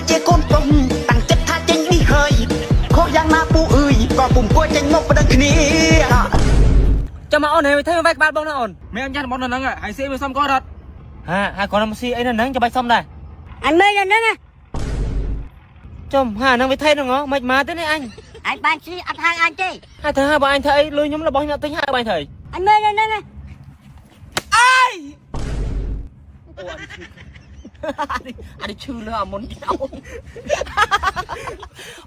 គឺជាកូនប្រុសតាំងចិត្តថាចេញនេះហើយខុសយ៉ាងណាពូអើយក៏ពុំគួរចេញមកប្តឹងគ្នាចាំមកអូនហើយធ្វើវាក្បាលបងណាអូនមិនអញ្ចឹងបងនៅហ្នឹងហើយស៊ីវាសុំក៏រត់ហើយគាត់មកស៊ីអីនៅហ្នឹងចាំបាច់សុំដែរអញមើលនៅហ្នឹងចំហ្នឹងវាថេហ្នឹងហ៎មិនមកទេនេះអញបានស៊ីអត់ហៅអញទេហើយធ្វើហើយបើអញធ្វើអីលុយខ្ញុំរបស់ខ្ញុំទិញហើយបើអញធ្វើអញមើលនៅហ្នឹងអើយអានេះឈឺលើអាមុន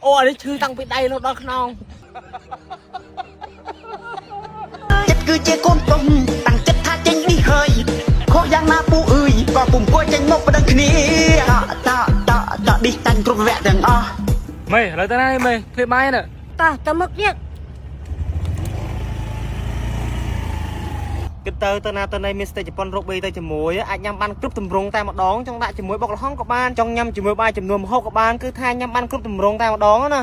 អូអានេះឈឺតាំងពីដៃរហូតដល់ខ្នងចិត្តគឺជាកូនប្រុសតាំងចិត្តថាចេញនេះហើយខុសយ៉ាងណាពូអើយក៏ពុំគួរចេញមកប្តឹងគ្នាតឌីតាញ់គ្រប់វគ្គទាំងអស់មេឥឡូវទៅណាមេឃ្លីបបាយណាតោះទៅមុខទៀតគិតទៅណាទៅណៃមានស្ទេជប៉ុនរកបីទៅជាមួយអាចញ៉ាំបានគ្រប់ទម្រង់តែម្ដងចង់ដាក់ជាមួយបុកល្ហុងក៏បានចង់ញ៉ាំជាមួយបាយចំនួនម្ហូបក៏បានគឺថាញ៉ាំបានគ្រប់ទម្រង់តែម្ដងណា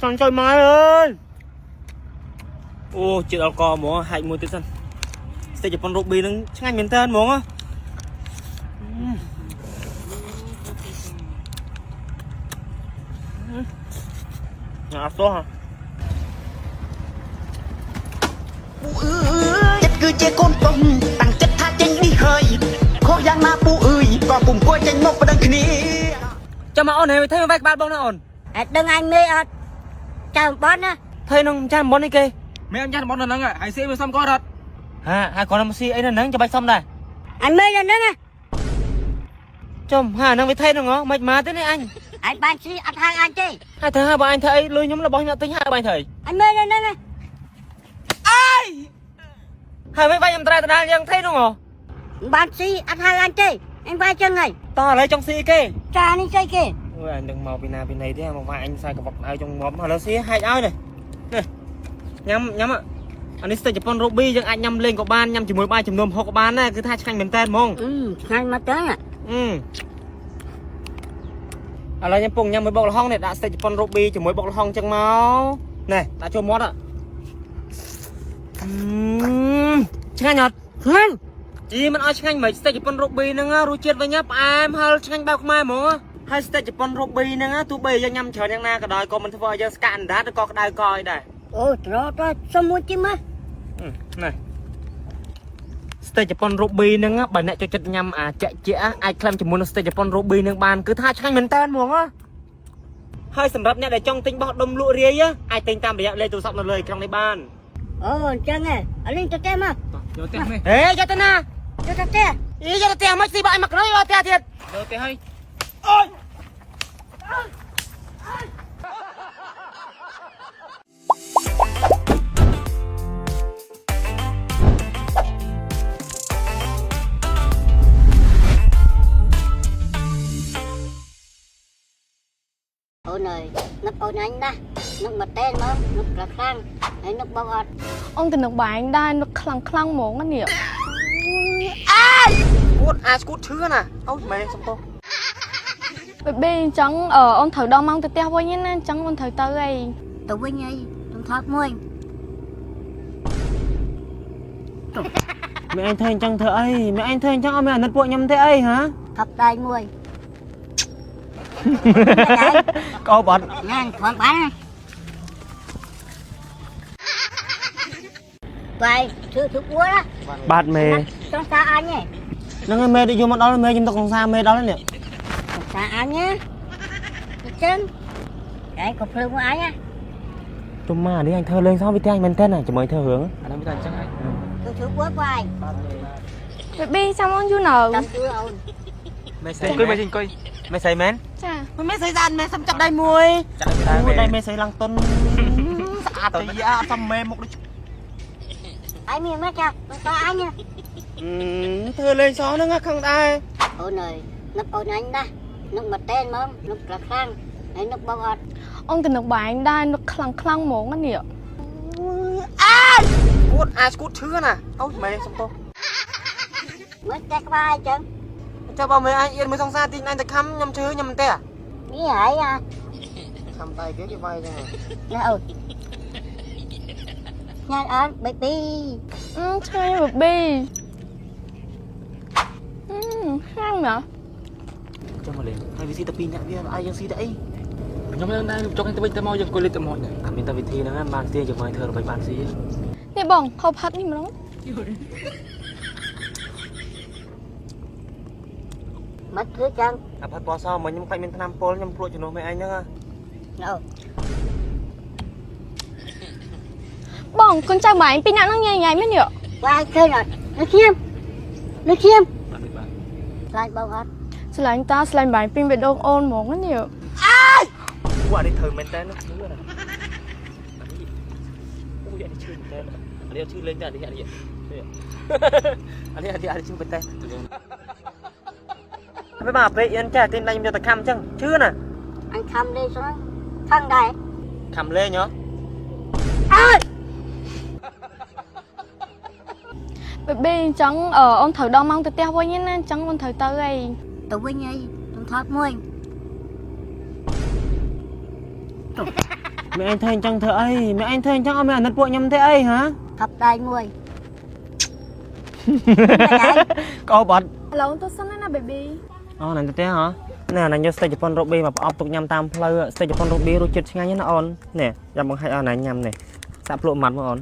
ចង់ជួយមកអើយអូជាតិអល់កុលហ្មងហាច់មួយទៀតសិនស្ទេជប៉ុនរកបីនឹងឆ្ងាញ់មែនតើហ្មងអត់ទោះពូអើយចិត្តគឺជាកូនប្រុសតាំងចិត្តថាចេញនេះហើយខុសយ៉ាងណាពូអើយក៏ពុំគួរចេញមកប្តឹងគ្នាចាំមកអូនហើយធ្វើវាក្បាលបងណាអូនអត់ដឹងអញមេអត់ចាំបត់ណាធ្វើក្នុងចាំបននេះគេមិនអញ្ចឹងបននៅហ្នឹងហើយស៊ីវាសុំក៏រត់ហើយគាត់មកស៊ីអីនៅហ្នឹងចាំបាច់សុំដែរអញមើលនៅហ្នឹងចំហ្នឹងវាថេហ្នឹងហ៎មិនមកទេនេះអញបានស៊ីអត់ហៅអញទេហើយធ្វើហើយបើអញធ្វើអីលុយខ្ញុំរបស់ខ្ញុំទិញហើយបើអញធ្វើអញមើលនៅហ្នឹងអើយហើយមិនបាច់ខ្ញុំត្រែតដាល់យ៉ាងថេហ្នឹងហ៎បានស៊ីអត់ហៅអញទេអញវាយចឹងហើយតោះឥឡូវចង់ស៊ីគេចានេះស្អីគេអូយអញនឹងមកពីណាពីណីទេមកវាយអញខ្សែកវឹកដៅចង់ងាប់ឥឡូវស៊ីហាច់ឲ្យនេះញ៉ាំអានេះស្ទេជប៉ុនរូប៊ីយើងអាចញ៉ាំលេងក៏បានញ៉ាំជាមួយបាយចំនួនម្ហូបក៏បានដែរគឺថាឆ្ងាញ់មែនតើហ្មងឆ្ងាញ់មកទៅឥឡូវខ្ញុំពងញ៉ាំមួយបុកល្ហុងនេះដាក់ស្ទេជប៉ុនរូប៊ីជាមួយបុកល្ហុងចឹងមកណែដាក់ចូលមាត់ឆ្ងាញ់អត់ឆ្ងាញ់ជីមិនឲ្យឆ្ងាញ់មិនស្ទេជប៉ុនរូប៊ីហ្នឹងរសជាតិវិញផ្អែមហឹរឆ្ងាញ់បែបខ្មែរហ្មងហើយស្ទេជប៉ុនរូប៊ីហ្នឹងទោះបីយើងញ៉ាំច្រើនយ៉ាងណាក៏ដោយក៏មិនធ្វើឲ្យយើងស្កាត់អណ្ដាតឬក៏ក្តៅកឲ្យដែរអូត្រតសុំមួយជិះមកណែស្ទេជប៉ុនរូប៊ីហ្នឹងបើអ្នកចូលចិត្តញ៉ាំចាក់អាចក្លាំជាមួយនឹងស្ទេជប៉ុនរូប៊ីហ្នឹងបានគឺថាឆ្ងាញ់មែនតើហ្មងហើយសម្រាប់អ្នកដែលចង់ទិញបោះដុំលក់រាយអាចទិញតាមរយៈលេខទូរស័ព្ទនៅលើអេក្រង់នេះបានអូអញ្ចឹងហ៎ឥឡូវទៅទេមកយកទេមេហេយកទៅណាយកទៅទេយកទៅទេមកស៊ីបាយមកក្រោយយកទៅទៀតយកទៅហើយអូយអូនអើយនឹកអូនអញណានឹកមកតែនមកនឹកខ្លាំងហើយនឹកបងអត់អូនក៏នឹកបាយដែរនឹកខ្លាំងហ្មងនេះគួតស្គូតឈឺណាអូយម៉ែសុំទោសបេអញ្ចឹងអូនត្រូវដល់ម៉ោងទៅផ្ទះវិញណាអញ្ចឹងអូនត្រូវទៅអីទៅវិញអីខ្ញុំថតមួយម៉ែអញធ្វើអញ្ចឹងធ្វើអីម៉ែអញធ្វើអញ្ចឹងអត់មានអាណិតពួកខ្ញុំទេអីហ៎ថប់ដៃមួយកោបាត់ញ៉ាំផងបានបាយធ្វើអួរបាទមេសង្សារអញហ្នឹងហើយមេទៅយកមកដល់មេខ្ញុំទៅសង្សារមេដល់នេះសង្សារអញណាអញ្ចឹងឯងក៏ភ្លើងមកអញណាទុំមកនេះអញធ្វើលេងសោះវាទាំងមែនតើជាមួយធ្វើរឿងអានេះវាតែអញ្ចឹងហើយធ្វើអួរបាយបេចាំអូនយូរនៅចាំជួយអូនមេស្រីអង្គុយមេស្រីមែនចាមេស្រីស្អាតមេសុំចាប់ដៃមួយចាប់ដៃមេស្រីឡើងតុនស្អាតទៅយ៉ាអត់សមមេមុខដូចអញមានមកចាមកតអញធ្វើលេងសោះហ្នឹងខឹងដែរអូនអើយនឹកអូនអញណានឹកមកតែនមកនឹកខ្លាំងហើយនឹកបងអត់អូនក៏នឹកបាយដែរនឹកខ្លាំងហ្មងនេះគួតស្គូតឈឺណាអូយម៉ែសុំទោសមើលតែក្បាលអញ្ចឹងចាំបើមេអញអៀនមួយសង្សារទីអញទៅខំខ្ញុំឈឺខ្ញុំទេនេះហើយខំដៃគេវាយចឹងណាអូនញ៉ាំអត់បេប៊ីឆ្ងាញ់បេប៊ី Khang mà. Cho mà lên hai vị sĩ tập pin nè biết ai dân sĩ đấy nhóm em đang cho anh tới tới mò dân cô lên tới mò này à mình tập vị thi nữa ban tiền chừng mai thừa phải ban sĩ Nè bỏng, khâu phát đi mà nó. mất thứ chân à phát bò sao mà nhâm tay mình tham pol nhâm pro cho nó mấy anh nữa đâu Bỏng, con trai mày pin nặng nó nhảy nhảy mới nhở. vai chơi rồi nó khiêm lại bao hết Sẽ là anh ta sẽ làm bài pin về đông ôn món nó nhiều. quả đi thử mình tên nó đúng rồi này ui anh chưa mình tên anh chưa lên ra đi anh anh chưa mình tên mấy bà về yên trả tin anh cho ta cam chăng chưa nè anh khăm đi xuống thằng đây cầm lên nhá Baby chẳng ôn thử đo mang tới teo với nhá chẳng ôn thử tới đây. tụi với nhây tụi thoát môi mẹ anh thấy chăng thợ ấy mẹ anh thấy chăng mẹ anh bộ nhầm thế ấy hả thập đai môi câu bật Lâu tôi sẵn đó baby. này thế hả nè này nhớ stage Japan Ruby mà ọc tục nhầm tam plei stage Japan Ruby rồi chết ngay nhá nó on nè nhầm bằng hai này nhầm nè sắp lộ mặt mà on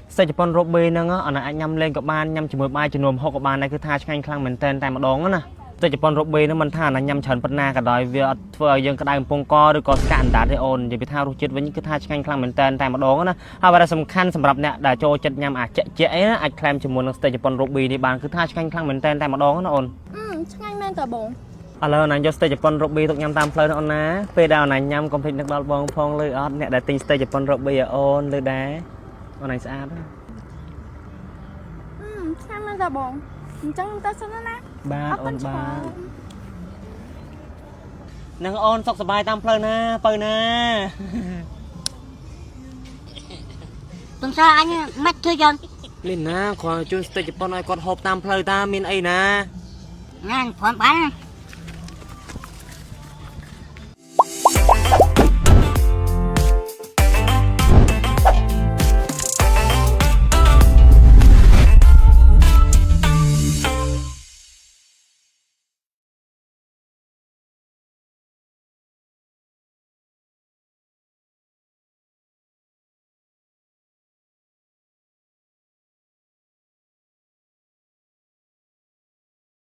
stage Japan Ruby nè anh này anh nhầm lênกับบ้านnhầm chỉ một bài chỉ nôm hộpกับบ้านnày cứ tha cho anh khăng mình tên tại mà đón á nè stage Japan Ruby nó mình tha là nhầm chẩn bật na cả đời việc vừa dân cái đai pong co rồi có cạn đá để on thì bị tha rồi chết với những cái tha cho anh khăng mình tên tại mà đón á nè hai bàiสำคัญสำหรับเนี่ยได้โจจัดยำอาจจะเจ๊นะอาจแคลมจมูกสเตจปอนรูบีในบ้านคือท่าช่างคลั่งเหมือนเต้นแต่มาดองนะอน Chắc anh men tờ bụng. แล้วนายสเตจปอนรูบีตกยำตามเพลินอนนะเปดาวนายยำคอมพลีทนักบอลบองพองเลยออดเนี่ยได้ตีสเตจปอนรูบีอนเลยได้อนไหนสะอาด Chắc anh men tờ bụng. Chẳng ta sẵn đó nè. บ้านอนบ้านนางออนสกสบายตามเพลินนะเปิดนะ tuần sau anh mất thứ chân เล่นนะขอจูนสเตจปอนไอ้กอดหอบตามเพลินตามมินไอ้นะ ngang phỏng bán